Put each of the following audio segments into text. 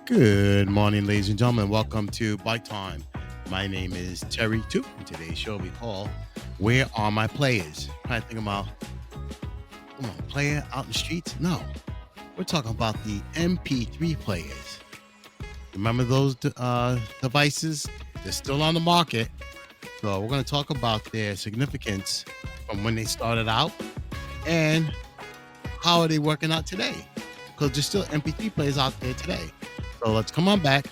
Good morning, ladies and gentlemen. Welcome to Bike Time. My name is Terry Too. And today's show we call Where Are My Players? Trying to think about player out in the streets? No. We're talking about the MP3 players. Remember those devices? They're still on the market. So we're going to talk about their significance from when they started out and how are they working out today? Because there's still MP3 players out there today. So let's come on back.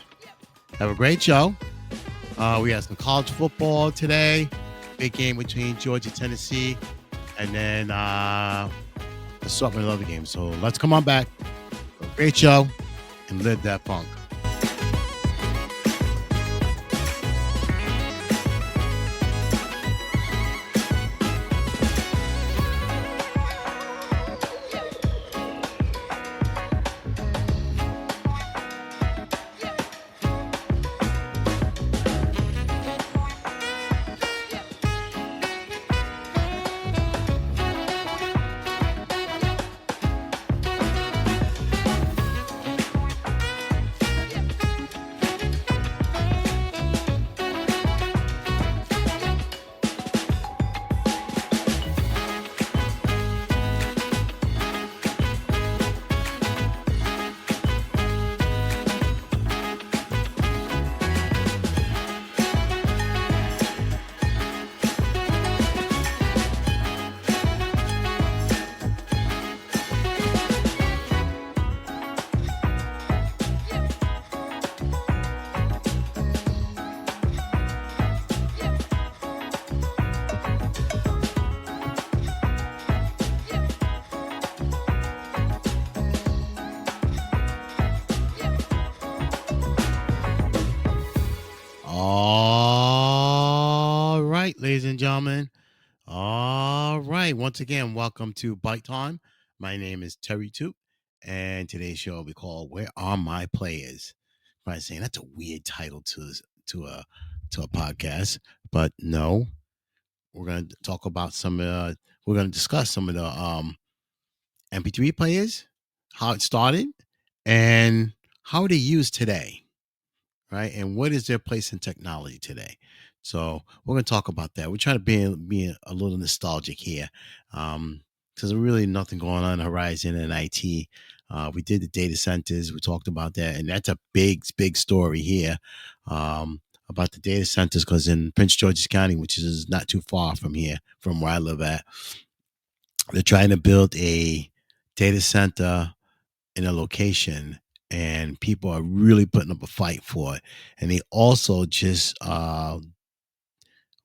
Have a great show. We have some college football today. Big game between Georgia, Tennessee, and then assortment of other games. So let's come on back. Great show and live that funk. All right, ladies and gentlemen. All right. Once again, welcome to Bite Time. My name is Terry Toot, and today's show will be called "Where Are My Players?" Probably saying that's a weird title to a to a podcast, but no, we're going to talk about some. We're going to discuss some of the MP3 players, how it started, and how they used today, right? And what is their place in technology today? So we're going to talk about that. We're trying to be a little nostalgic here, because there's really nothing going on the horizon in IT. We did the data centers. We talked about that, and that's a big story here, about the data centers. Because in Prince George's County, which is not too far from here, from where I live at, they're trying to build a data center in a location, and people are really putting up a fight for it. And they also just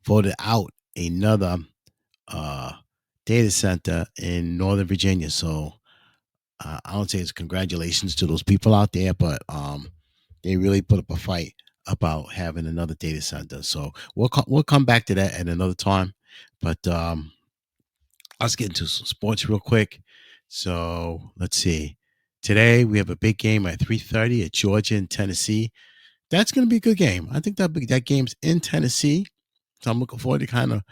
voted out another uh, data center in Northern Virginia. So I don't say it's congratulations to those people out there, but they really put up a fight about having another data center. So we'll come back to that at another time. But let's get into some sports real quick. So let's see. Today we have a big game at 3:30 at Georgia and Tennessee. That's going to be a good game. I think that game's in Tennessee, so I'm looking forward to kind of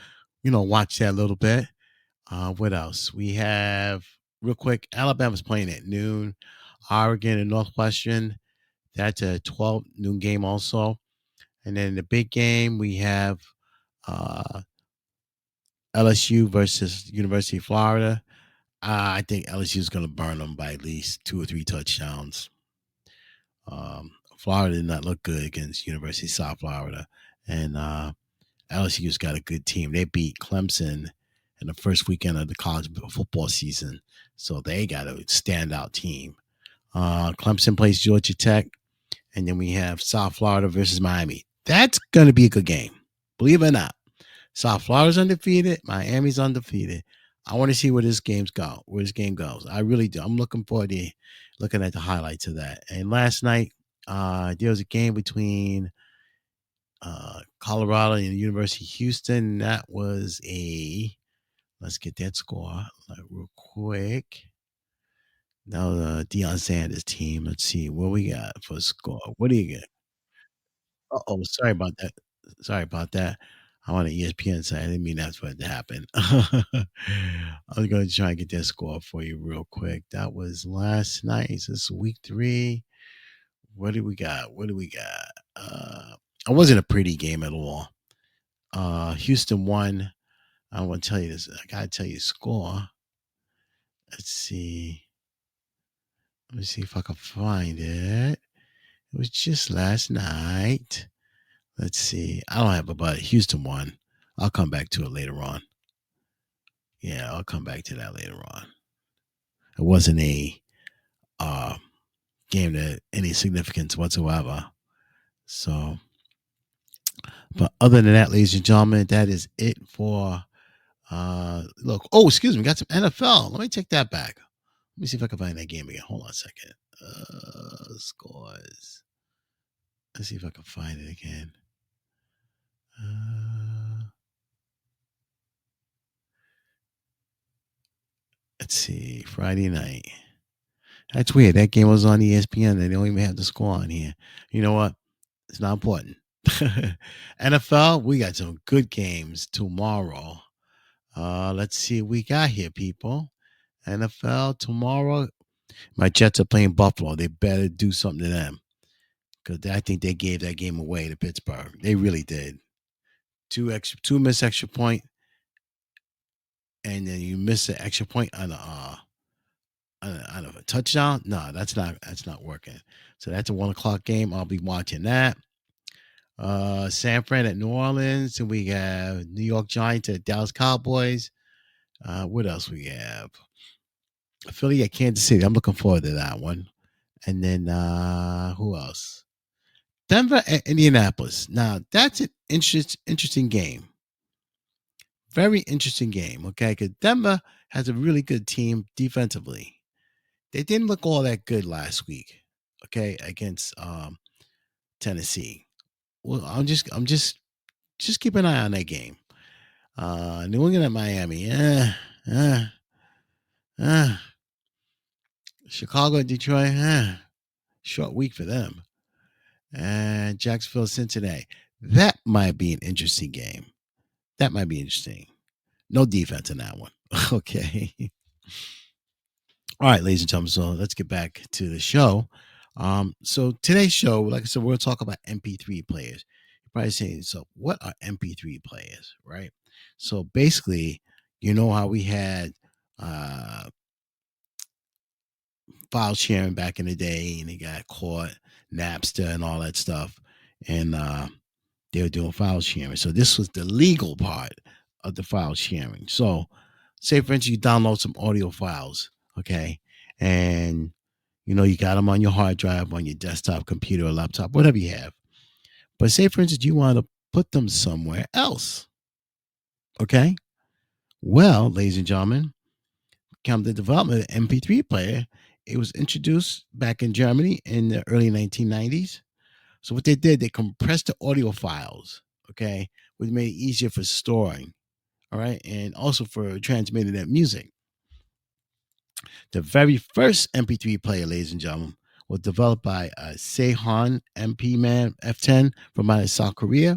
watch that a little bit. What else? We have real quick. Alabama's playing at noon. Oregon and Northwestern. That's a 12 noon game also. And then the big game we have uh, LSU versus University of Florida. I think LSU is going to burn them by at least 2 or 3 touchdowns. Florida did not look good against University of South Florida, and LSU's got a good team. They beat Clemson in the first weekend of the college football season, so they got a standout team. Clemson plays Georgia Tech, and then we have South Florida versus Miami. That's going to be a good game, believe it or not. South Florida's undefeated. Miami's undefeated. I want to see where this game goes. I really do. I'm looking forward to looking at the highlights of that. And last night, there was a game between Colorado and the University of Houston. That was let's get that score real quick. Now the Deion Sanders team. Let's see what we got for score. What do you get? Oh, sorry about that. Sorry about that. I'm on the ESPN side. I didn't mean that's what happened. I was going to try and get that score for you real quick. That was last night. This is week 3. What do we got? What do we got? It wasn't a pretty game at all. Houston won. I want to tell you this. I gotta tell you the score. Let's see. Let me see if I can find it. It was just last night. Let's see. I don't have about it. Houston won. I'll come back to it later on. Yeah, I'll come back to that later on. It wasn't a uh, game that any significance whatsoever. So, but other than that, ladies and gentlemen, that is it for look. Oh, excuse me, got some NFL. Let me take that back. Let me see if I can find that game again. Hold on a second. Scores. Let's see if I can find it again. Let's see. Friday night. That's weird. That game was on ESPN. They don't even have the score on here. You know what? It's not important. NFL, we got some good games tomorrow. Let's see what we got here, people. NFL tomorrow. My Jets are playing Buffalo. They better do something to them because I think they gave that game away to Pittsburgh. They really did. Two missed extra point, and then you miss the extra point on a touchdown. No, that's not working. So that's a 1 o'clock game. I'll be watching that. San Fran at New Orleans, and we have New York Giants at Dallas Cowboys. What else we have? Philly at Kansas City. I'm looking forward to that one. And then who else? Denver at Indianapolis. Now that's an interesting game. Very interesting game. Okay, because Denver has a really good team defensively. They didn't look all that good last week. Okay, against Tennessee. Well, just keep an eye on that game. New England at Miami. Uh, uh, Chicago at Detroit. Short week for them. And Jacksonville, Cincinnati. That might be an interesting game. That might be interesting. No defense in that one. Okay. All right, ladies and gentlemen. So let's get back to the show. So today's show, like I said, we'll talk about MP3 players. You're probably saying, so what are MP3 players, right? So basically, you know how we had uh file sharing back in the day and they got caught, Napster and all that stuff. And they were doing file sharing. So this was the legal part of the file sharing. So say for instance you download some audio files, okay, and you got them on your hard drive, on your desktop computer or laptop, whatever you have. But say for instance you want to put them somewhere else, okay. Well, ladies and gentlemen, come the development of the MP3 player. It was introduced back in Germany in the early 1990s. So what they did, they compressed the audio files, okay, which made it easier for storing, all right, and also for transmitting that music. The very first MP3 player, ladies and gentlemen, was developed by Seihan MP Man F10 from out of South Korea.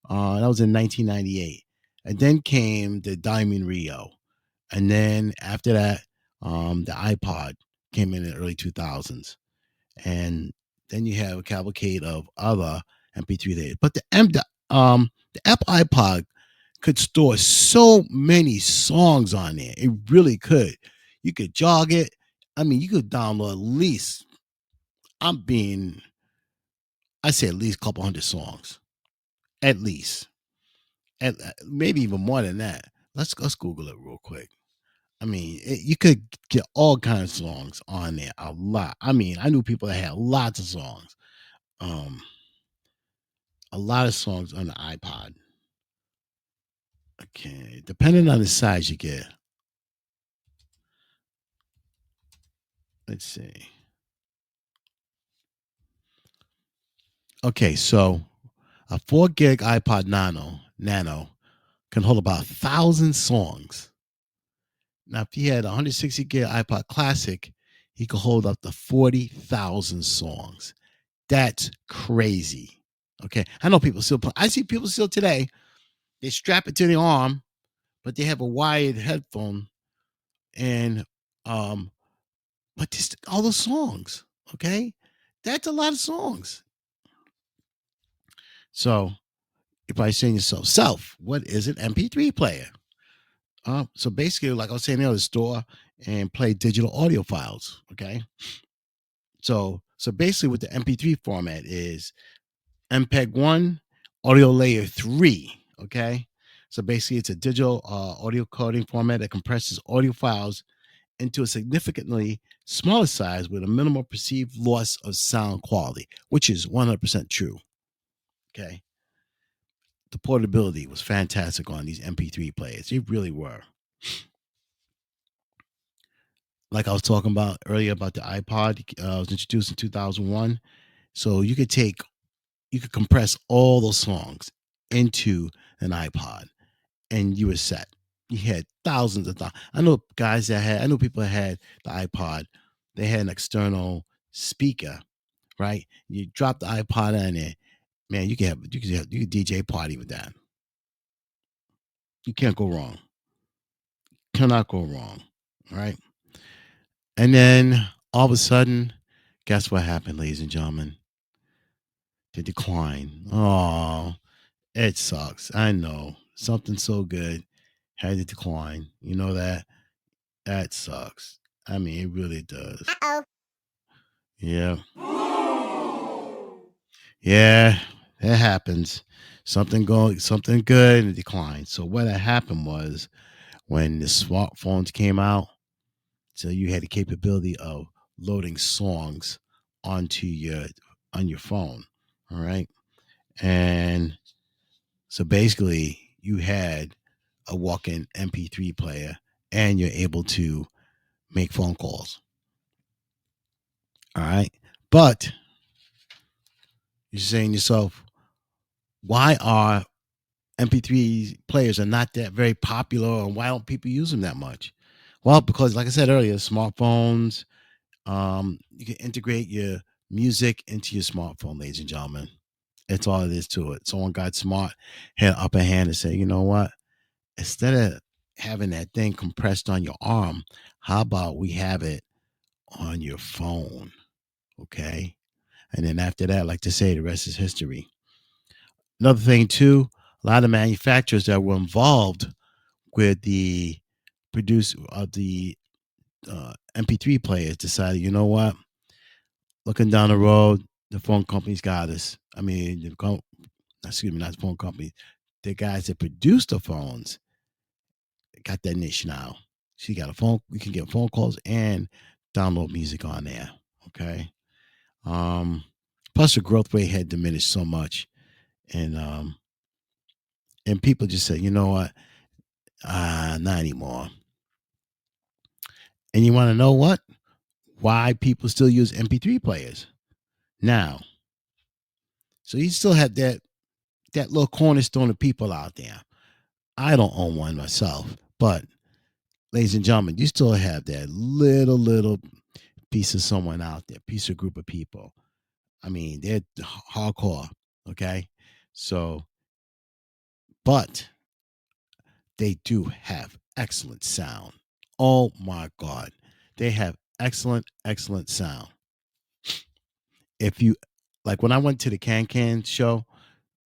That was in 1998. And then came the Diamond Rio. And then after that, the iPod came in the early 2000s. And then you have a cavalcade of other MP3 days. But the Apple iPod could store so many songs on there. It really could. You could jog it. I mean, you could download at least, I'm being, I say at least a couple hundred songs. At least. And maybe even more than that. Let's Google it real quick. I mean, you could get all kinds of songs on there. A lot. I mean, I knew people that had lots of songs. Um, a lot of songs on the iPod. Okay, depending on the size you get. Let's see. Okay, so a 4 gig iPod Nano can hold about 1,000 songs. Now, if you had a 160 gig iPod Classic, he could hold up to 40,000 songs. That's crazy. Okay, I know people still. I see people still today. They strap it to their arm, but they have a wired headphone, and but just all the songs. Okay, That's a lot of songs. So you're probably saying to yourself, self, what is an MP3 player? So basically, like I was saying earlier, store and play digital audio files. Okay. So basically, what the MP3 format is MPEG 1, audio layer 3. Okay. So basically, it's a digital audio coding format that compresses audio files into a significantly smaller size with a minimal perceived loss of sound quality, which is 100% true. Okay. The portability was fantastic on these MP3 players. They really were. Like I was talking about earlier about the iPod, was introduced in 2001. So you could compress all those songs into an iPod, and you were set. You had thousands of I know people that had the iPod. They had an external speaker, right? You drop the iPod in there, man. You could DJ party with that. You can't go wrong. Cannot go wrong, right? And then all of a sudden, guess what happened, ladies and gentlemen? The decline. Oh, it sucks. I know. Something so good had to decline. You know that? That sucks. I mean, it really does. Uh-oh. Yeah. Yeah, it happens. Something good and decline. So what had happened was when the smartphones came out, so you had the capability of loading songs onto your phone. All right. And so basically you had a walk-in MP3 player and you're able to make phone calls. All right. But you're saying to yourself, why are MP3 players are not that very popular, and why don't people use them that much? Well, because like I said earlier, smartphones, you can integrate your music into your smartphone, ladies and gentlemen. It's all it is to it. Someone got smart, had an upper hand and said, you know what? Instead of having that thing compressed on your arm, how about we have it on your phone? Okay. And then after that, like to say, the rest is history. Another thing, too, a lot of manufacturers that were involved with the produce of the MP3 players decided, you know what? Looking down the road, the phone companies got us. I mean, excuse me, not the phone company. The guys that produce the phones got that niche now. So you got a phone. We can get phone calls and download music on there. Okay. Um, Plus the growth rate had diminished so much, and and people just said, you know what, not anymore. And you want to know what? Why people still use MP3 players now? So you still have that little cornerstone of people out there. I don't own one myself, but ladies and gentlemen, you still have that little piece of someone out there, piece of group of people. I mean, they're hardcore, okay? So, but they do have excellent sound. Oh my God. They have excellent sound. If you like when I went to the Can show,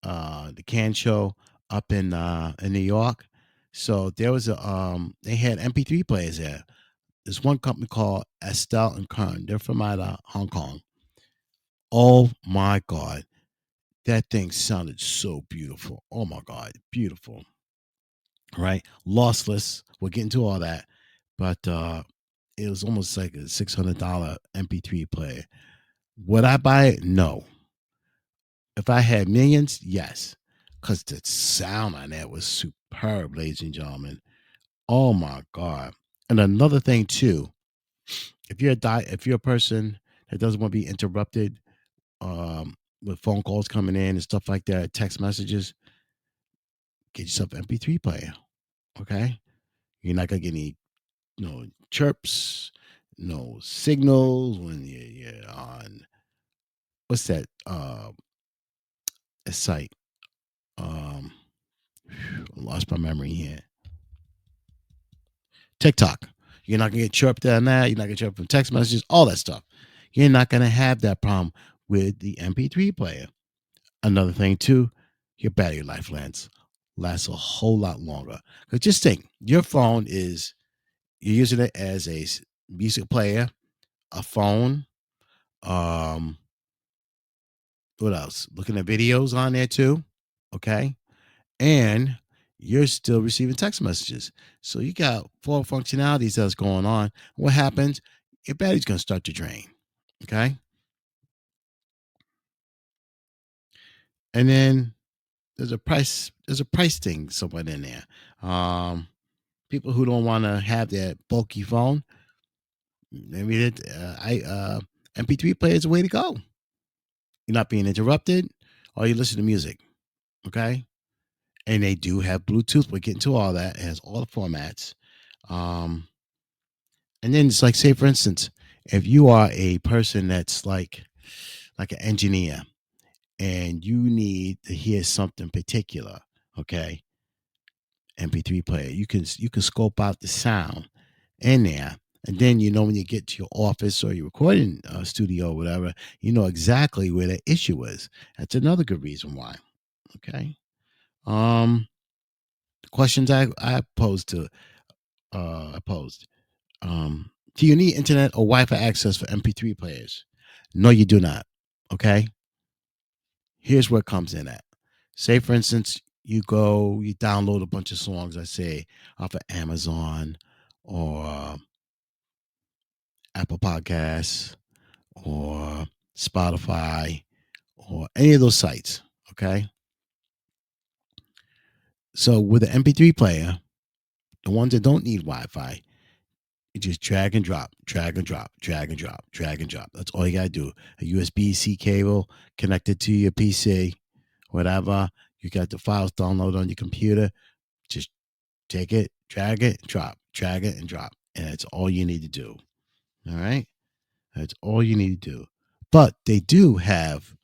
the Can show up in New York, so there was a they had MP3 players there. There's one company called Estelle and Kern. They're from out of Hong Kong. Oh my God. That thing sounded so beautiful. Oh my God, beautiful. Right? Lossless. We'll get into all that. But it was almost like a $600 MP3 player. Would I buy it? No. If I had millions, yes. Because the sound on that was superb, ladies and gentlemen. Oh my God. And another thing too, if you're a person that doesn't want to be interrupted with phone calls coming in and stuff like that, text messages, get yourself an MP3 player. Okay. You're not gonna get any no chirps, no signals when you're on what's that a site. Um I lost my memory here. TikTok. You're not gonna get chirped on that. You're not gonna chirp from text messages, all that stuff. You're not going to have that problem with the MP3 player. Another thing too, your battery life lasts a whole lot longer. 'Cause just think, your phone is you're using it as a music player, a phone. Um, what else? Looking at videos on there too. Okay, and you're still receiving text messages. So you got four functionalities that's going on. What happens? Your battery's gonna start to drain. Okay, and then there's a price thing somewhere in there. People who don't want to have that bulky phone, maybe that I MP3 player is the way to go. You're not being interrupted, or you listen to music. Okay, and they do have Bluetooth. We're getting to all that. It has all the formats. Um, and then it's like, say for instance, if you are a person that's like an engineer and you need to hear something particular, okay, MP3 player, you can scope out the sound in there. And then when you get to your office or your recording studio or whatever, you know exactly where the issue is. That's another good reason why. Okay. Um, the questions I posed to I posed. Do you need internet or Wi-Fi access for MP3 players? No, you do not. Okay. Here's where it comes in at. Say, for instance, you download a bunch of songs, I say, off of Amazon or Apple Podcasts or Spotify or any of those sites. Okay. So with the MP3 player, the ones that don't need Wi Fi, you just drag and drop, drag and drop, drag and drop, drag and drop. That's all you got to do. A USB-C cable connected to your PC, whatever. You got the files downloaded on your computer. Just take it, drag it, drop, drag it, and drop. And that's all you need to do. All right. That's all you need to do. But they do have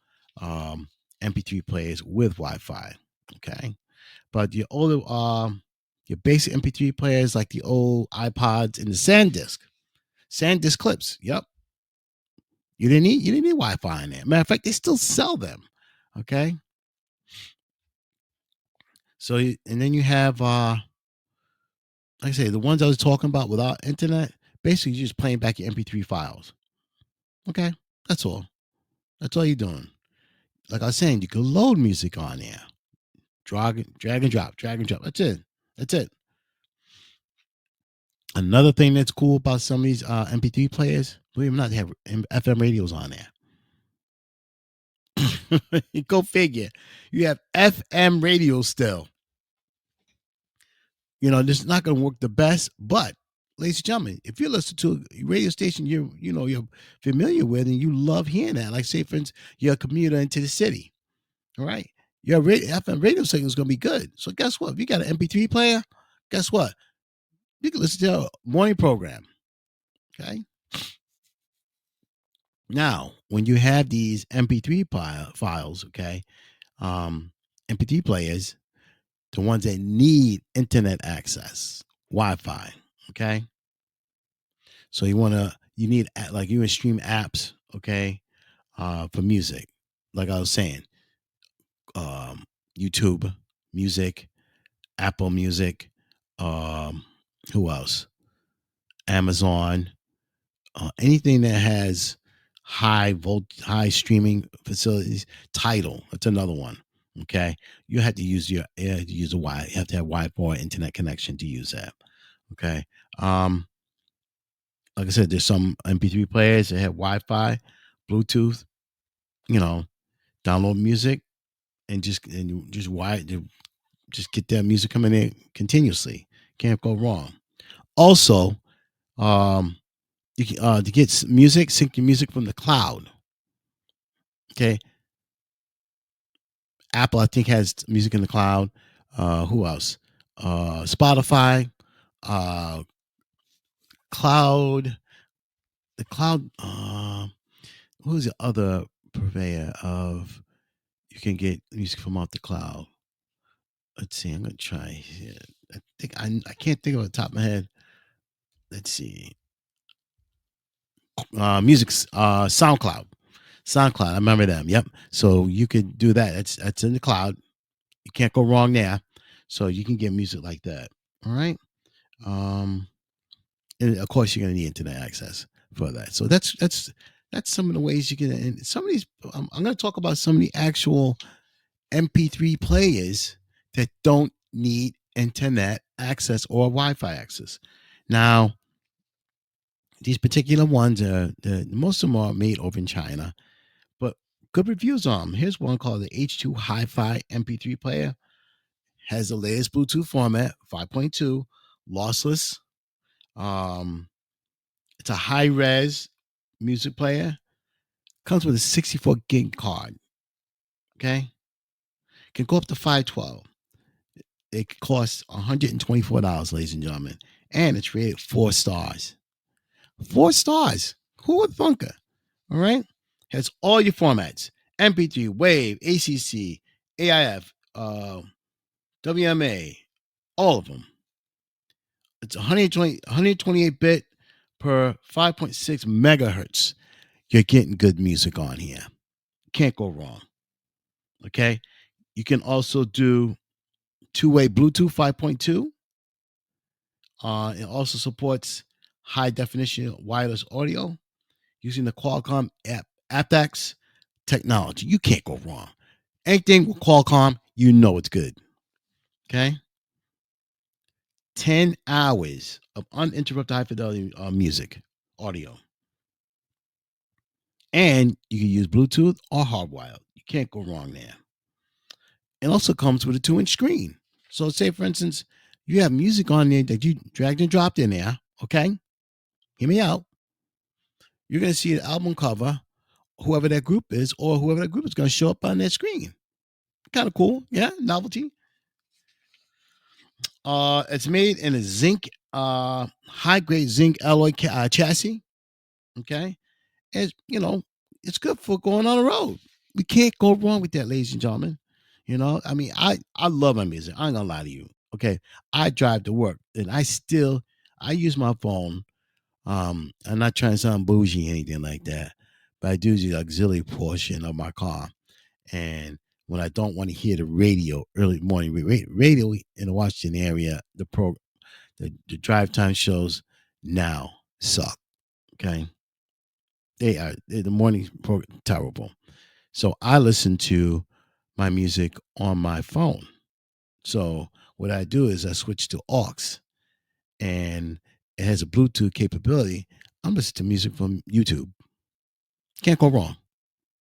um, MP3 players with Wi-Fi. Okay, but your basic MP3 players like the old iPods and the SanDisk clips. Yep, you didn't need Wi-Fi in there. Matter of fact, they still sell them. Okay, so and then you have like I say, the ones I was talking about without internet. Basically, you're just playing back your MP3 files. Okay, that's all. That's all you're doing. Like I was saying, you can load music on there. Drag and drop, drag and drop. That's it. That's it. Another thing that's cool about some of these MP3 players, believe it or not, they have FM radios on there. Go figure. You have FM radios still. This is not going to work the best, but ladies and gentlemen, if you listen to a radio station you're familiar with and you love hearing that, like say for instance, you're a commuter into the city, all right, your FM radio signal is going to be good. So guess what? If you got an MP3 player, guess what? You can listen to a morning program. Okay. Now, when you have these MP3 files, okay, um, MP3 players, the ones that need internet access, Wi-Fi, okay. So you need like you would stream apps, okay, for music, like I was saying, um, YouTube Music, Apple Music, um, who else? Amazon, anything that has high streaming facilities. Title, that's another one. Okay, you have to use a wi you have to have Wi-Fi internet connection to use that. Okay, um like I said, there's some MP3 players that have Wi-Fi, Bluetooth. You know, download music and you just get that music coming in continuously. Can't go wrong. Also, um you can to get music, sync your music from the cloud. Okay, Apple, I think, has music in the cloud. Who else? Spotify, uh, cloud, the cloud. Who's the other purveyor of you can get music from off the cloud? Let's see. I'm gonna try here. I can't think of it off the top of my head. Let's see. SoundCloud. SoundCloud. I remember them. Yep. So you can do that. That's in the cloud. You can't go wrong there. So you can get music like that. All right. Um, and of course, you're going to need internet access for that. So that's some of the ways you can. And some of these, I'm going to talk about some of the actual MP3 players that don't need internet access or Wi-Fi access. Now, these particular ones are most of them are made over in China, but good reviews on them. Here's one called the H2 Hi-Fi MP3 player. Has the latest Bluetooth format, 5.2, lossless. Um, it's a high res music player. Comes with a 64 gig card. Okay, can go up to 512. It costs $124, ladies and gentlemen, and it's rated 4 stars. 4 stars. Who would thunk it? All right. Has all your formats: MP3, WAV, ACC, AIF, WMA, all of them. It's 128 bit per 5.6 megahertz. You're getting good music on here. Can't go wrong. Okay. You can also do two-way Bluetooth 5.2. It also supports high definition wireless audio using the Qualcomm aptX technology. You can't go wrong. Anything with Qualcomm, you know it's good. Okay. 10 hours of uninterrupted high fidelity music, audio. And you can use Bluetooth or hardwired. You can't go wrong there. It also comes with a 2-inch screen. So, say for instance, you have music on there that you dragged and dropped in there. Okay. Hear me out. You're going to see an album cover, whoever that group is, or whoever that group is going to show up on that screen. Kind of cool. Yeah. Novelty. It's made in a zinc, high grade zinc alloy chassis. Okay. It's, it's good for going on the road. We can't go wrong with that, ladies and gentlemen. I mean, I love my music. I ain't gonna lie to you. Okay. I drive to work and I use my phone. I'm not trying to sound bougie or anything like that, but I do use the auxiliary portion of my car. And when I don't want to hear the radio early morning radio in the Washington area, the drive time shows now suck. Okay. The morning program terrible. So I listen to my music on my phone. So what I do is I switch to aux, and it has a Bluetooth capability. I'm listening to music from YouTube. Can't go wrong.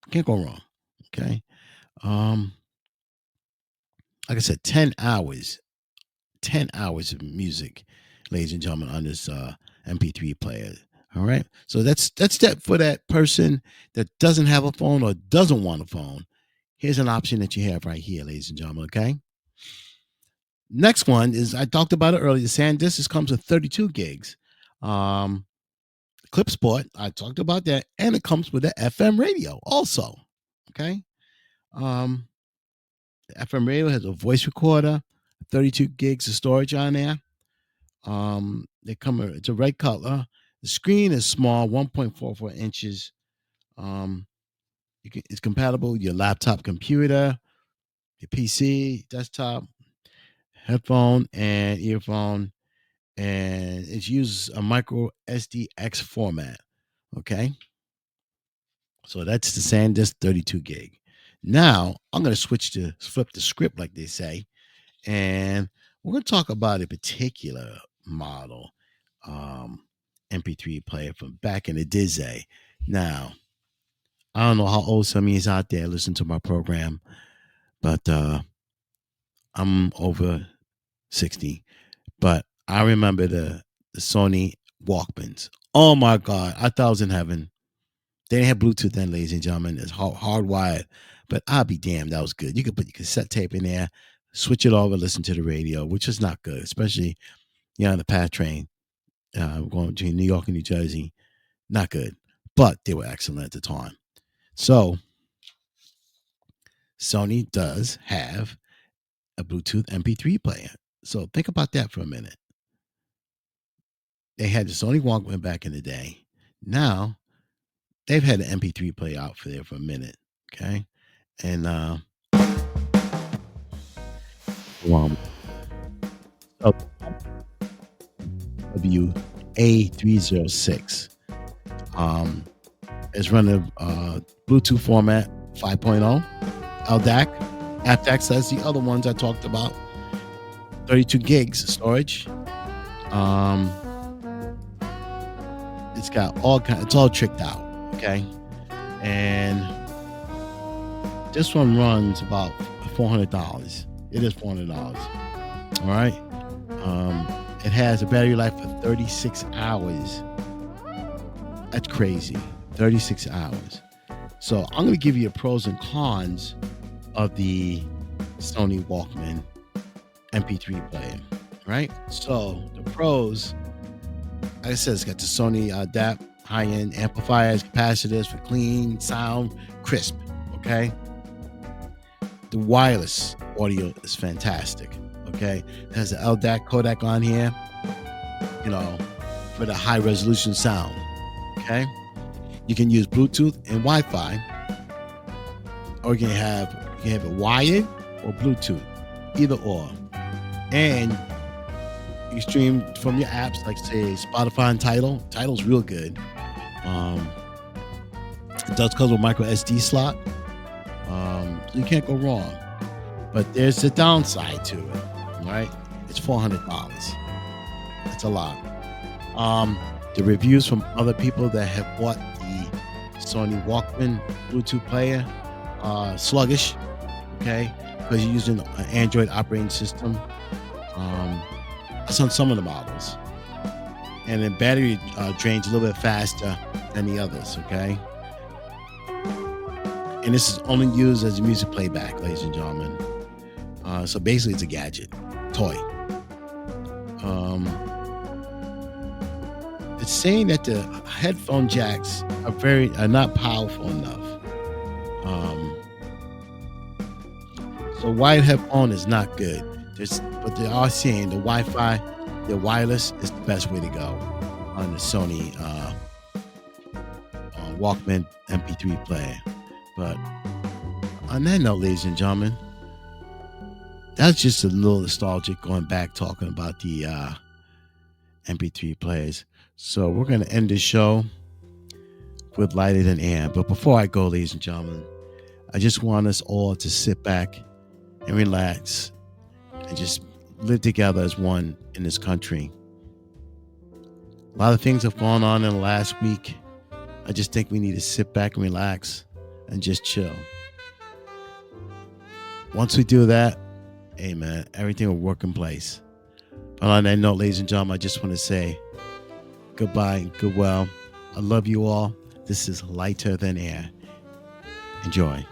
Can't go wrong. Okay. Um, like I said, 10 hours of music, ladies and gentlemen, on this MP3 player. All right. So that's that for that person that doesn't have a phone or doesn't want a phone. Here's an option that you have right here, ladies and gentlemen. Okay. Next one is I talked about it earlier. The SanDisk comes with 32 gigs. Um, Clip Sport, I talked about that, and it comes with the FM radio also. Okay. Um, the FM radio has a voice recorder, 32 gigs of storage on there. It's a red color. The screen is small, 1.44 inches. Um, it's compatible with your laptop computer, your PC, desktop, headphone, and earphone. And it uses a micro SDX format. Okay. So that's the SanDisk 32 gig. Now I'm going to flip the script, like they say, and we're going to talk about a particular model MP3 player from back in the day. Now, I don't know how old some of you out there listen to my program, but I'm over 60. But I remember the Sony Walkmans. Oh my God, I thought I was in heaven. They didn't have Bluetooth then, ladies and gentlemen. It's hardwired, but I'll be damned, that was good. You could put your cassette tape in there, switch it over, listen to the radio, which is not good, especially on the PATH train going between New York and New Jersey. Not good, but they were excellent at the time. So Sony does have a Bluetooth MP3 player. So think about that for a minute. They had the Sony Walkman back in the day. Now they've had an MP3 player out for there for a minute. Okay. And um, WA306. Um, it's running Bluetooth format 5.0, LDAC, aptX. That's the other ones I talked about. 32 gigs storage. Um, it's got all kind. It's all tricked out. Okay, and this one runs about $400. It is $400. All right. It has a battery life of 36 hours. That's crazy. 36 hours. So I'm going to give you a pros and cons of the Sony Walkman MP3 player, right? So the pros, like I said, it's got the Sony DAP high-end amplifiers, capacitors for clean sound, crisp, okay? The wireless audio is fantastic, okay? It has the LDAC codec on here, you know, for the high-resolution sound, okay? You can use Bluetooth and Wi-Fi, or you can have it wired or Bluetooth, either or. And you stream from your apps like, say, Spotify and Tidal. Tidal's real good. It does come with micro SD slot, so you can't go wrong. But there's a downside to it, right? It's $400. That's a lot. The reviews from other people that have bought the Sony Walkman Bluetooth player are sluggish, okay? Because you're using an Android operating system. That's on some of the models. And the battery drains a little bit faster than the others, okay? And this is only used as a music playback, ladies and gentlemen. So basically it's a gadget, toy. It's saying that the headphone jacks are not powerful enough. So wired headphone is not good. But they are saying the Wi-Fi, the wireless is the best way to go on the Sony Walkman MP3 player. But on that note, ladies and gentlemen, that's just a little nostalgic going back talking about the MP3 players. So we're going to end this show with Lighter Than Air. But before I go, ladies and gentlemen, I just want us all to sit back and relax and just live together as one in this country. A lot of things have gone on in the last week. I just think we need to sit back and relax and just chill. Once we do that, hey man, everything will work in place. But on that note, ladies and gentlemen, I just want to say goodbye and goodwill. I love you all. This is Lighter Than Air. Enjoy.